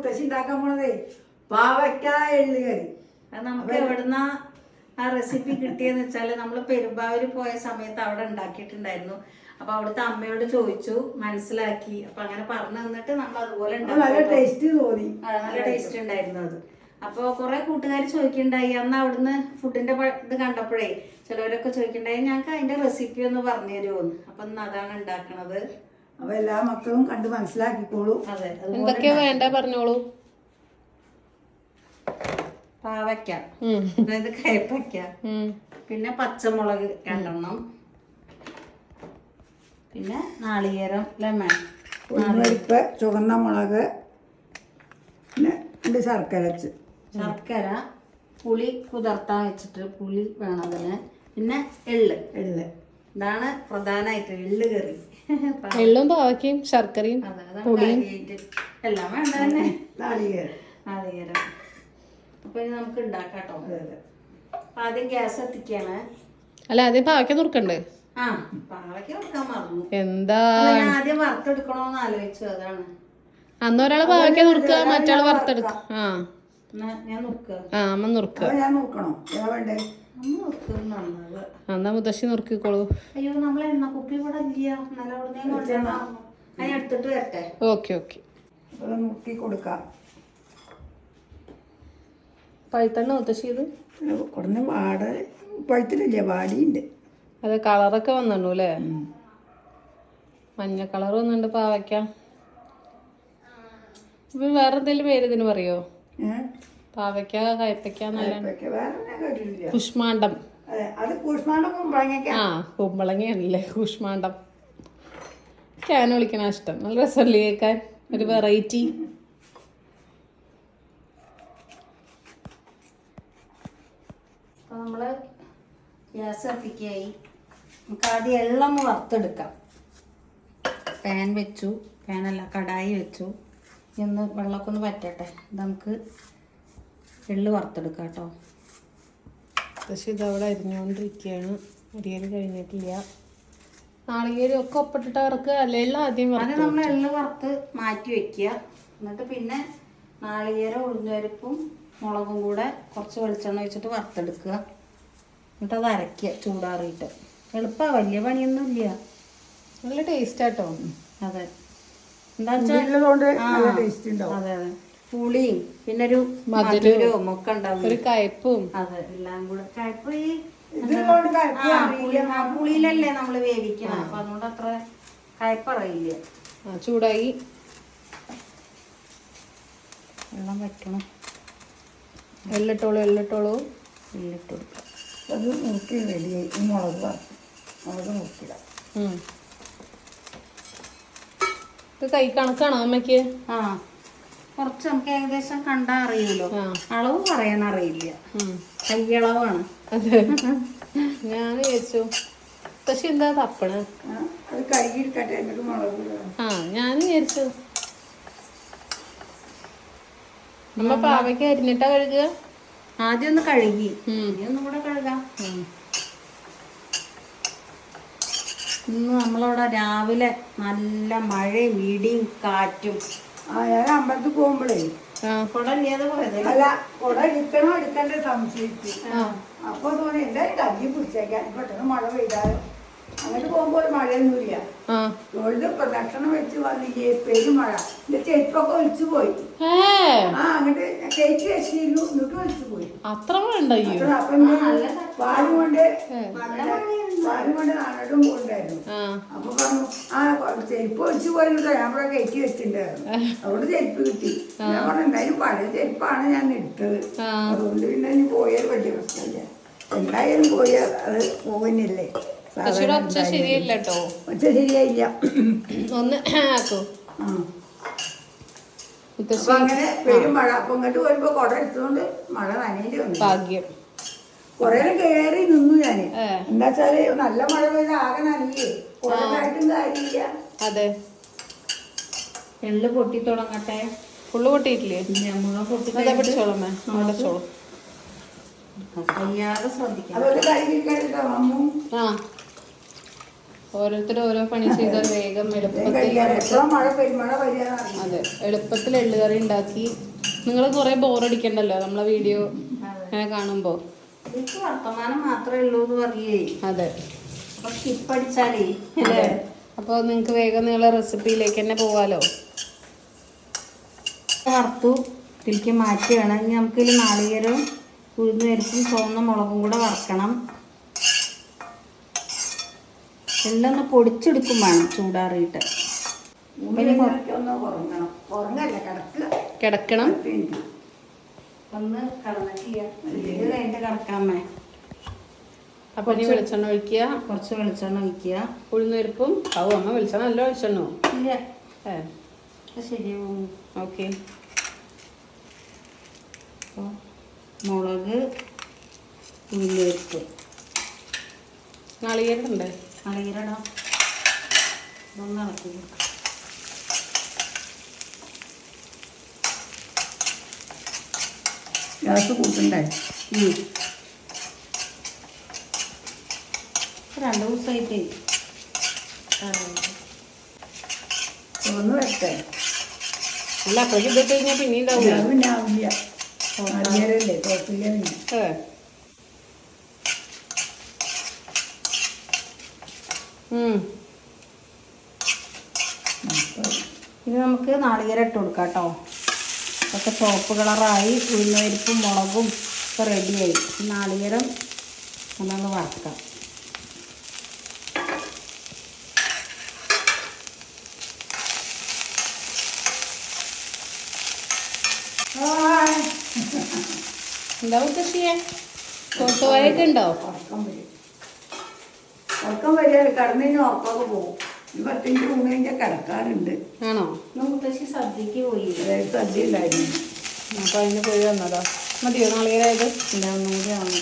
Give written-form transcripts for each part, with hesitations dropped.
മുത്തശ്ശി ഉണ്ടാക്കാൻ പോണതേ പാവയ്ക്ക എള്ള് കറി. അത് നമുക്ക് എവിടുന്ന ആ റെസിപ്പി കിട്ടിയെന്ന് വെച്ചാല് നമ്മള് പെരുമ്പാവൂര് പോയ സമയത്ത് അവിടെ ഉണ്ടാക്കിയിട്ടുണ്ടായിരുന്നു. അപ്പൊ അവിടുത്തെ അമ്മയോട് ചോദിച്ചു, മനസ്സിലാക്കി. അപ്പൊ അങ്ങനെ പറഞ്ഞു തന്നിട്ട് നമ്മൾ അതുപോലെ നല്ല ടേസ്റ്റ് തോന്നി. നല്ല ടേസ്റ്റ് ഉണ്ടായിരുന്നു അത്. അപ്പൊ കുറെ കൂട്ടുകാർ ചോദിക്കണ്ടായി അന്ന് അവിടുന്ന് ഫുഡിന്റെ ഇത് കണ്ടപ്പോഴേ ചിലവരൊക്കെ ചോദിക്കണ്ടായി ഞങ്ങൾക്ക് അതിന്റെ റെസിപ്പി ഒന്ന് പറഞ്ഞു തരുമോന്ന്. അപ്പൊ ഇന്ന് അതാണ് ഉണ്ടാക്കണത്. അപ്പൊ എല്ലാ മക്കളും കണ്ട് മനസ്സിലാക്കിക്കോളൂ. അതെ, എന്തൊക്കെയാ വേണ്ട പറഞ്ഞോളൂ. പാവയ്ക്ക, അതായത് കയ്പയ്ക്ക, പിന്നെ പച്ചമുളക് 2 എണ്ണം, പിന്നെ നാളികേരം, ലെമൺ, ഉഴുന്നുപരിപ്പ്, ചുവന്ന മുളക്, പിന്നെ ശർക്കര, പുളി കുതിർത്താൻ വെച്ചിട്ട് പുളി വേണം അതിന്, പിന്നെ എള്ള്. ഇതാണ് പ്രധാനമായിട്ട് എള്ള് കറി. എള്ളും പാവയ്ക്കയും ശർക്കരയും പുളിയും എല്ലാം വേണ്ട തന്നെ. നാളികേരം. അപ്പൊ ഇനി നമുക്ക് ഉണ്ടാക്കാട്ടോ. ആദ്യം ഗ്യാസ് എത്തിക്കാണ്. അല്ല ആദ്യം പാവയ്ക്ക നുറുക്കണ്ടേ? ആ, പാവയ്ക്ക കൊടുക്കാൻ മറന്നു. എന്താ ഞാൻ ആദ്യം വറുത്തെടുക്കണോന്ന് ആലോചിച്ചു. അതാണ്. അന്ന് ഒരാള് പാവയ്ക്ക നുറുക്കുക, മറ്റാള് വറുത്തെടുക്കുക. ഞാൻ നുറുക്കുക. അമ്മ നുറുക്കുക. ഞാൻ നോക്കണോ? വേണ്ടേ? എന്നാ മുത്തശ്ശി നുറുക്കിക്കോളൂ. അയ്യോ, നമ്മളെ എണ്ണ കുപ്പി ഇവിടെ ഇല്ല. ഞാൻ എടുത്തിട്ട് വരട്ടെ. ഓക്കെ. നുറുക്കി കൊടുക്കാം. പഴുത്തണ്ണ മുത്തശ്ശി ഇത് കുറഞ്ഞ പഴുത്തിലില്ല, വാടിയുണ്ട്. അതെ, കളറൊക്കെ വന്നു അല്ലേ? മഞ്ഞ കളർ വന്നിട്ടുണ്ട് പാവയ്ക്ക. വേറെ എന്തെങ്കിലും പേര് ഇതിന് പറയോ? പാവയ്ക്ക, കയ്പയ്ക്ക, കുഷ്മാണ്ഡം. കുമ്പളങ്ങയാണല്ലേ കുഷ്മാണ്ഡം. ഞാൻ വിളിക്കണ ഇഷ്ടം. നല്ല രസമല്ലേ കേൾക്കാൻ, ഒരു വെറൈറ്റി. നമ്മള് ഗ്യാസ് കത്തിക്കായി. നമുക്ക് ആദ്യം എള്ളൊന്ന് വറുത്തെടുക്കാം. പാൻ വെച്ചു, പാനല്ല കടായി വെച്ചു. ഇന്ന് വെള്ളമൊക്കെ ഒന്ന് പറ്റട്ടെ. നമുക്ക് എള്ള് വറുത്തെടുക്കാം കേട്ടോ. പക്ഷെ ഇതവിടെ അരിഞ്ഞുകൊണ്ടിരിക്കുകയാണ്. അരിയൽ കഴിഞ്ഞിട്ടില്ല. നാളികേരം ഒക്കെ ഒപ്പിട്ടിട്ട് ഇറക്കുക. അല്ല എള്ള ആദ്യം അത് നമ്മൾ എള്ള് വറുത്ത് മാറ്റി വെക്കുക. എന്നിട്ട് പിന്നെ നാളികേരം, ഉഴുന്നുപരിപ്പും മുളകും കൂടെ കുറച്ച് വെളിച്ചെണ്ണ വെച്ചിട്ട് വറുത്തെടുക്കുക. എന്നിട്ട് അത് അരയ്ക്കുക ചൂടാറിയിട്ട്. എളുപ്പമാണ്, വലിയ പണിയൊന്നും ഇല്ല. നല്ല ടേസ്റ്റാട്ടോ. അതെ, എന്താ വെച്ചാൽ അതെ പുളിയും പിന്നെ ഒരു മധുരവും ഒക്കെ ഉണ്ടാവും, ഒരു കയ്പും. അതെ, എല്ലാം കൂടെ. കയ്പ് ഈ പുളിയിലല്ലേ നമ്മള് വേവിക്കണം. അപ്പൊ അതുകൊണ്ട് അത്ര കയ്പറിയില്ല. ചൂടായി വെള്ളം വറ്റണം. എള്ളിട്ടോളൂ. എള്ളിട്ട് കൊടുക്കാം. അത് നോക്കി റെഡിയായി. മുളക് നോക്കിയിടാം. ഇത് കൈ കണക്കാണോ അമ്മയ്ക്ക്? ആ, കുറച്ച് നമുക്ക് ഏകദേശം കണ്ടാ അറിയുമല്ലോ. അളവ് പറയാൻ അറിയില്ല, കയ്യളവാണ്. അതെ, ഞാൻ വിചാരിച്ചു പക്ഷെ എന്താ തപ്പണ്. അത് കഴുകിയെടുക്കട്ടെ, എന്നിട്ട് മുളക്. ഞാൻ വിചാരിച്ചു അമ്മ പാവയ്ക്ക് അരിഞ്ഞിട്ടാ കഴുകുക. ആദ്യം ഒന്ന് കഴുകി, ഒന്നും കൂടെ കഴുകാം. ഇന്ന് നമ്മളവിടെ രാവിലെ നല്ല മഴയും ഇടിയും കാറ്റും. ഞാൻ അമ്പലത്തിൽ പോകുമ്പോഴേ കുട ഇല്ലാതെ പോയത്. അല്ല, കുട എടുക്കണ്ടേ സംശയിച്ചു. അപ്പൊ തോന്നി എന്തായാലും കഞ്ഞി പിടിച്ചേക്കാൻ, പെട്ടെന്ന് മഴ പെയ്താലോ. അങ്ങോട്ട് പോകുമ്പോ മഴയൊന്നുമില്ല. തൊഴിൽ പ്രദക്ഷിണം വെച്ച് വന്നില്ലേ, പെരുമഴ. എന്റെ ചെരുപ്പൊക്കെ ഒഴിച്ചു പോയി. അങ്ങോട്ട് കയറ്റി വെച്ചിരുന്നു, എന്നിട്ട് ഒഴിച്ചു പോയി. അത്ര വേണ്ടോ? അപ്പൊ പാലും കൊണ്ട് നാടോട്ടും പോണ്ടായിരുന്നു. അപ്പൊ പറഞ്ഞു ചെരുപ്പ് ഒഴിച്ചു പോയിട്ടോ, ഞാൻ ഇവിടെ കയറ്റി വെച്ചിട്ടുണ്ടായിരുന്നു. അതുകൊണ്ട് ചെരുപ്പ് കിട്ടി. ഞാൻ പറഞ്ഞു എന്തായാലും പഴയ ചെരുപ്പാണ് ഞാൻ എടുത്തത്, അതുകൊണ്ട് പിന്നെ ഇനി പോയാൽ വലിയ പ്രശ്നമില്ല. എന്തായാലും പോയാൽ അത് പോകുന്നില്ലേ. ഒച്ച ശരിയല്ല കേട്ടോ. ഒച്ച ശരിയായില്ല. ഒന്ന് ആക്കോ. അങ്ങനെ പെരും മഴ. അപ്പൊ ഇങ്ങോട്ട് വരുമ്പോ കുട എടുത്തുകൊണ്ട് മഴ നനേണ്ടി വന്നു. ഭാഗ്യം. കൊറേ കയറി നിന്നു ഞാന്. എന്താ വെച്ചാല് നല്ല മഴ പെയ്ത ആകെ നനയേ, കുടക്കായിട്ടും കാര്യമില്ല. അതെ, എള്ള് പൊട്ടി തുടങ്ങട്ടെ. ഫുള്ള് പൊട്ടിയിട്ടില്ലേ? പിടിച്ചോളമ്മേ, അടച്ചോളൂ. കയ്യാതെ ശ്രദ്ധിക്കണം. അതൊരു കഴുകിയിരിക്കാനിട്ടോ അമ്മു. ഓരോരുത്തർ ഓരോ പണി ചെയ്താൽ വേഗം എളുപ്പത്തിൽ എപ്പോഴും മഴ പെരുമഴ വരികയാണ്. അതെ എളുപ്പത്തിൽ എള്ളുകറി ഉണ്ടാക്കി നിങ്ങൾ കുറെ ബോറടിക്കണ്ടല്ലോ നമ്മളെ വീഡിയോ അങ്ങനെ കാണുമ്പോൾ. എനിക്ക് വർത്തമാനം മാത്രമേ ഉള്ളൂ എന്ന് പറയേ. അതെ അപ്പൊ സ്കിപ്പ് അടിച്ചാലേ അല്ലേ. അപ്പോൾ നിങ്ങൾക്ക് വേഗം നിങ്ങളെ റെസിപ്പിയിലേക്ക് തന്നെ പോവാലോ. വറുത്തു ഇതിലേക്ക് മാറ്റുകയാണ്. ഇനി നമുക്കിതിൽ നാളികേരവും ഉഴുന്നുപരിപ്പും ചുവന്ന മുളകും കൂടെ വറക്കണം. എല്ലാം ഒന്ന് പൊടിച്ചെടുക്കും വേണം ചൂടാറിയിട്ട്. കിടക്കണം ഒന്ന് ഇത് കഴിഞ്ഞിട്ട് കിടക്കാമേ. അപ്പൊ ഇനി വെളിച്ചെണ്ണ ഒഴിക്കുക, കുറച്ച് വെളിച്ചെണ്ണ ഒഴിക്കുക. ഉഴുന്നുപരിപ്പും ആവും. അമ്മ വെളിച്ചെണ്ണ നല്ല ഒഴിച്ചെണ്ണോ? ഇല്ല ശരിയാവും. ഓക്കെ. അപ്പോൾ മുളക് ഉള്ളിലേക്ക് നാളികേരമുണ്ട്. നാളികേരടാം. ഇതൊന്ന് ഇളക്കി ഗ്യാസ് കൂട്ടണ്ടേ? 2 ദിവസമായിട്ട് ഒന്ന് വെച്ചേ. അല്ല അപ്പൊ ഇത് കഴിഞ്ഞാൽ പിന്നെ ഉണ്ടാവില്ല. അത് പിന്നെ ആവില്ല. നാളികേരല്ലേ കുഴപ്പമില്ല. പിന്നെ ഇനി നമുക്ക് നാളികേരം ഇട്ട് കൊടുക്കാം കേട്ടോ. ഒക്കെ ചുവപ്പ് കളറായി. ഉഴുന്നുപരിപ്പും മുളകും ഒക്കെ റെഡിയായി. നാളികേരം ഒന്നൊന്ന് വറുക്കാം. എന്താ മുത്തശ്ശിയെ കോട്ടുവായൊക്കെ ഉണ്ടോ? ഉറക്കം വരികയാണ്. കിടന്നതിന് ഉറക്കമൊക്കെ പോകും. 10 ഊണ് കഴിഞ്ഞാൽ കിടക്കാറുണ്ട്. ആണോ? മുത്തശ്ശി സദ്യക്ക് പോയി. സദ്യ ഉണ്ടായിരുന്നു. അപ്പൊ അതിന് പോയി വന്നതാ. മതിയോ നാളികേരായത്? ഇല്ല, ഒന്നുകൂടി ആണ്.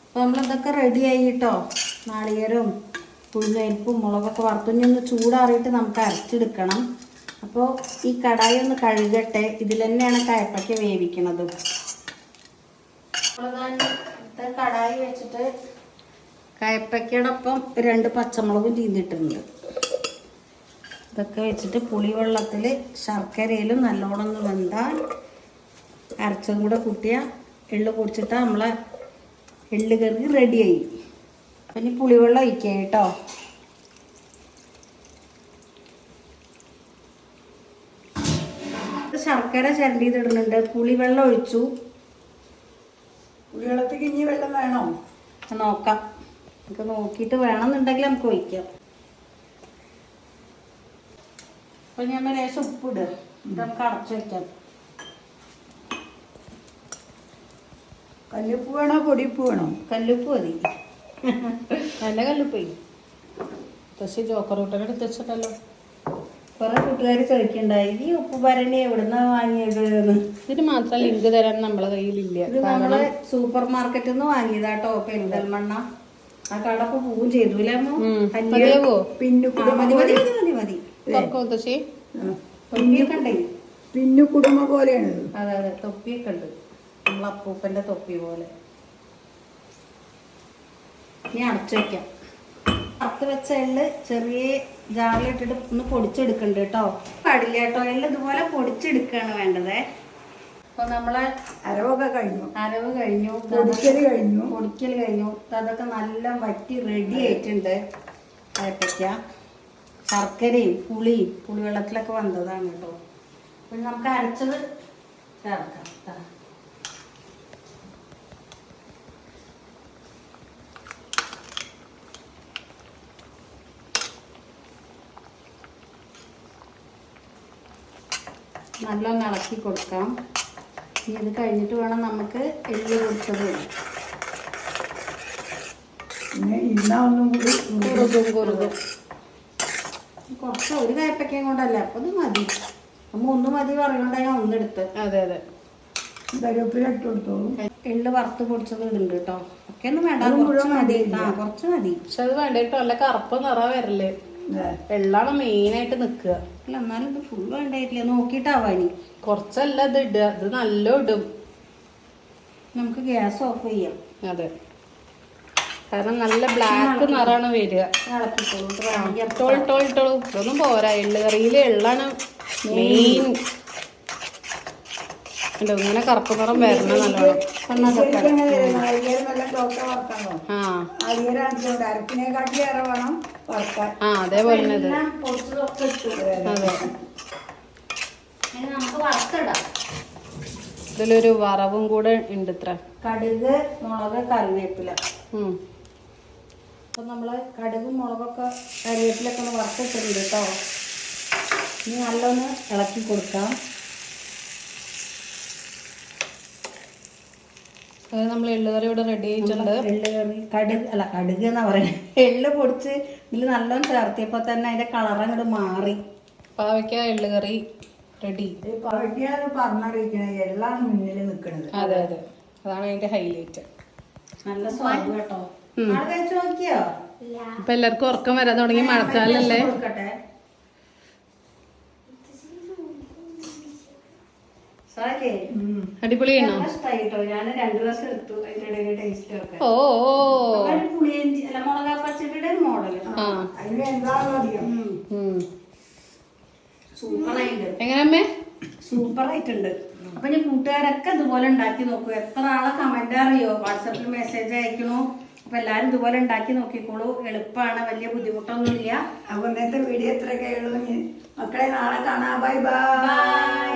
അപ്പോൾ നമ്മളിതൊക്കെ റെഡിയായി കേട്ടോ. നാളികേരവും ഉഴുന്നുപരിപ്പും മുളകൊക്കെ വറുത്തു. ഇനി ഒന്ന് ചൂടാറിയിട്ട് നമുക്ക് അരച്ചെടുക്കണം. അപ്പോൾ ഈ കടായി ഒന്ന് കഴുകട്ടെ. ഇതിൽ തന്നെയാണ് കയപ്പയ്ക്ക വേവിക്കണത്. കടായി വെച്ചിട്ട് കയപ്പയ്ക്കയോടൊപ്പം 2 പച്ചമുളകും ചീന്തിയിട്ടുണ്ട്. ഇതൊക്കെ വെച്ചിട്ട് പുളിവെള്ളത്തിൽ ശർക്കരയിലും നല്ലോണം ഒന്ന് വെന്താൽ അരച്ചതും കൂടെ കൂട്ടിയ എള്ള് പൊടിച്ചിട്ട് നമ്മളെ എള്ള് കറി റെഡിയായി. അപ്പം ഇനി പുളിവെള്ളം ഒഴിക്കുക കേട്ടോ. ശർക്കര ചിരണ്ടിയിടുന്നുണ്ട്. പുളിവെള്ളം ഒഴിച്ചു. പുളിവെള്ളത്തേക്ക് ഇനി വെള്ളം വേണോ? നോക്കാം. നമുക്ക് നോക്കിയിട്ട് വേണമെന്നുണ്ടെങ്കിൽ നമുക്ക് ഒഴിക്കാം. അപ്പോൾ ഞാൻ ലേശം ഉപ്പിടുക. ഇത് നമുക്ക് അടച്ചു വയ്ക്കാം. കല്ലുപ്പ് വേണോ പൊടിപ്പ് വേണോ? കല്ലുപ്പ് മതി. നല്ല കല്ലുപ്പേ. മുത്തശ്ശി ജോക്കറൂട്ടനെ എടുത്ത് വെച്ചിട്ടല്ലോ. കുറെ കൂട്ടുകാർ ചോദിക്കണ്ടായി ഈ ഉപ്പ് ഭരണി എവിടുന്നാ വാങ്ങിയത് എന്ന്. ഇതിന് മാത്രം ലിങ്ക് തരാൻ നമ്മളെ കയ്യിലില്ല. ഇത് നമ്മള് സൂപ്പർ മാർക്കറ്റിൽ നിന്ന് വാങ്ങിയതാട്ടോ. പെരിന്തൽമണ്ണ ആ കടപ്പ് പോവും ചെയ്തു. മതിയാവോ? തൊപ്പിയൊക്കെ ഉണ്ടേ. പിന്നു കുടുംബ പോലെയാണ്. അതെ അതെ, തൊപ്പിയൊക്കെ ഉണ്ട്. നമ്മളെ അപ്പൂപ്പന്റെ തൊപ്പി പോലെ. ഇനി അടച്ചു വെക്കാം. വറുത്ത് വെച്ച എള്ള് ചെറിയ ജാറിലിട്ടിട്ട് ഒന്ന് പൊടിച്ചെടുക്കണ്ട് കേട്ടോ. പാടില്ല കേട്ടോ. എള്ള് ഇതുപോലെ പൊടിച്ചെടുക്കുകയാണ് വേണ്ടത്. അപ്പൊ നമ്മളെ അരവൊക്കെ കഴിഞ്ഞു. അരവ് കഴിഞ്ഞു. പൊടിക്കല് കഴിഞ്ഞു. പൊടിക്കൽ കഴിഞ്ഞു. അതൊക്കെ നല്ല വറ്റി റെഡി ആയിട്ടുണ്ട്. കയപ്പയ്ക്ക ശർക്കരയും പുളിവെള്ളത്തിലൊക്കെ വന്നതാണ് കേട്ടോ. പിന്നെ നമുക്ക് അരച്ചത് ചേർക്കാം. നല്ലോണം ഇളക്കി കൊടുക്കാം. ഇനി ഇത് കഴിഞ്ഞിട്ട് വേണം നമുക്ക് എള്ള് കൊടുത്തത്. പിന്നെ ഇന്നാ ഒന്നും കൂടി കുറുകും. കുറച്ച് ഒരു കയപ്പയ്ക്കയും കൊണ്ടല്ല. അപ്പൊ ഇത് മതി. നമ്മ ഒന്ന് മതി പറയുകൊണ്ടാ ഞാൻ ഒന്നെടുത്ത്. അതെ അതെ. കരുവേപ്പിലിട്ട് കൊടുത്തോളൂ. എള്ള് വറുത്ത് പൊടിച്ചത് ഇടുന്നുണ്ട് കേട്ടോ. ഒക്കെ ഒന്നും വേണ്ട, കുറച്ച് മതി. കുറച്ച് മതി. പക്ഷെ അത് വേണ്ട കേട്ടോ. നല്ല കറുപ്പ് നിറ വരല്. വെള്ളാണ് മെയിനായിട്ട് നിക്കുക. അല്ല എന്നാലും ഇത് ഫുൾ വേണ്ടായിട്ടില്ല. നോക്കിയിട്ടാവാനി. കുറച്ചല്ല ഇത് ഇടുക. ഇത് നല്ല ഇടും. നമുക്ക് ഗ്യാസ് ഓഫ് ചെയ്യാം. അതെ. കാരണം നല്ല ബ്ലാക്ക് നിറാണ് വരിക. ഇളക്കിക്കോളൂ. എന്നിട്ട് വേണമെങ്കിൽ ഇട്ടോളൂ ഇതൊന്നും പോരാ. എള്ള് കറിയിൽ എള്ളാണ് മെയിൻ. ഇങ്ങനെ കറുപ്പ് നിറം വരണം നല്ലോണം. ശരിക്കും നാളികേരം നല്ല ദോശ വറക്കണോ? ആ നാളികേരം അടിച്ചോണ്ട് അരക്കിനെക്കാട്ടി ഏറെ വേണം വറക്കാൻ. ആ അതേപോലെ തന്നെ ഇത്. എല്ലാം പൊടിച്ചതൊക്കെ ഇട്ടു. അതെ, ഇനി നമുക്ക് വറുത്തിടാം. ഇതിലൊരു വറവും കൂടെ ഉണ്ട് ഇത്ര. കടുക്, മുളക്, കറിവേപ്പില. ഉം. അപ്പം നമ്മൾ കടുകും മുളകൊക്കെ കറിവേപ്പിലൊക്കെ ഒന്ന് വറുത്തിട്ടുണ്ട് കേട്ടോ. ഇനി നല്ലൊന്ന് ഇളക്കി കൊടുക്കാം. അത് നമ്മൾ എള്ളുകറി ഇവിടെ റെഡി ആയിട്ടുണ്ട്. എള്ള് കറി കടുക് എന്നാ പറയുന്നത്. എള്ള് പൊടിച്ച് ഇതിൽ നല്ലോണം ചേർത്തിയപ്പോൾ തന്നെ അതിന്റെ കളർ അങ്ങോട്ട് മാറി. പാവയ്ക്ക എള്ളുകറി റെഡി. പഴകിയത് പറഞ്ഞറിയിക്കണേ എല്ലാം മുന്നിൽ നിൽക്കണത്. അതെ അതെ, അതാണ് അതിന്റെ ഹൈലൈറ്റ്. നല്ല സ്വാദ് കേട്ടോ. ആള് കഴിച്ചു നോക്കിയോ? ഇപ്പൊ എല്ലാവർക്കും ഉറക്കം വരാൻ തുടങ്ങി. മഴക്കാലല്ലേ. കൊടുക്കട്ടെ. സാരേ അടിപൊളിയാണോ? ഇഷ്ടമായി കേട്ടോ. ഞാൻ 2 ദിവസം എടുത്തു അതിന്റെ ഇടയിൽ ടേസ്റ്റ് ഒക്കെ. ഓ പുളിയഞ്ചി അല്ല മുളകാ പച്ചടിയുടെ ഒരു മോഡല്. ആ അതിന് എന്താണോ അറിയാം. സൂപ്പറായിട്ടുണ്ട്. എങ്ങനെയമ്മേ? സൂപ്പറായിട്ടുണ്ട്. അപ്പൊ ഞാൻ കൂട്ടുകാരൊക്കെ ഇതുപോലെ ഉണ്ടാക്കി നോക്കൂ. എത്ര ആളെ കമന്റ് അറിയോ? വാട്സപ്പിൽ മെസ്സേജ് അയക്കണു. അപ്പൊ എല്ലാരും ഇതുപോലെ ഉണ്ടാക്കി നോക്കിക്കോളൂ. എളുപ്പമാണ്, വലിയ ബുദ്ധിമുട്ടൊന്നുമില്ല. അപ്പൊ ഇന്നത്തെ വീഡിയോ എത്രയൊക്കെ ഉള്ളൂ. മക്കളെ നാളെ കാണാം. Bye bye.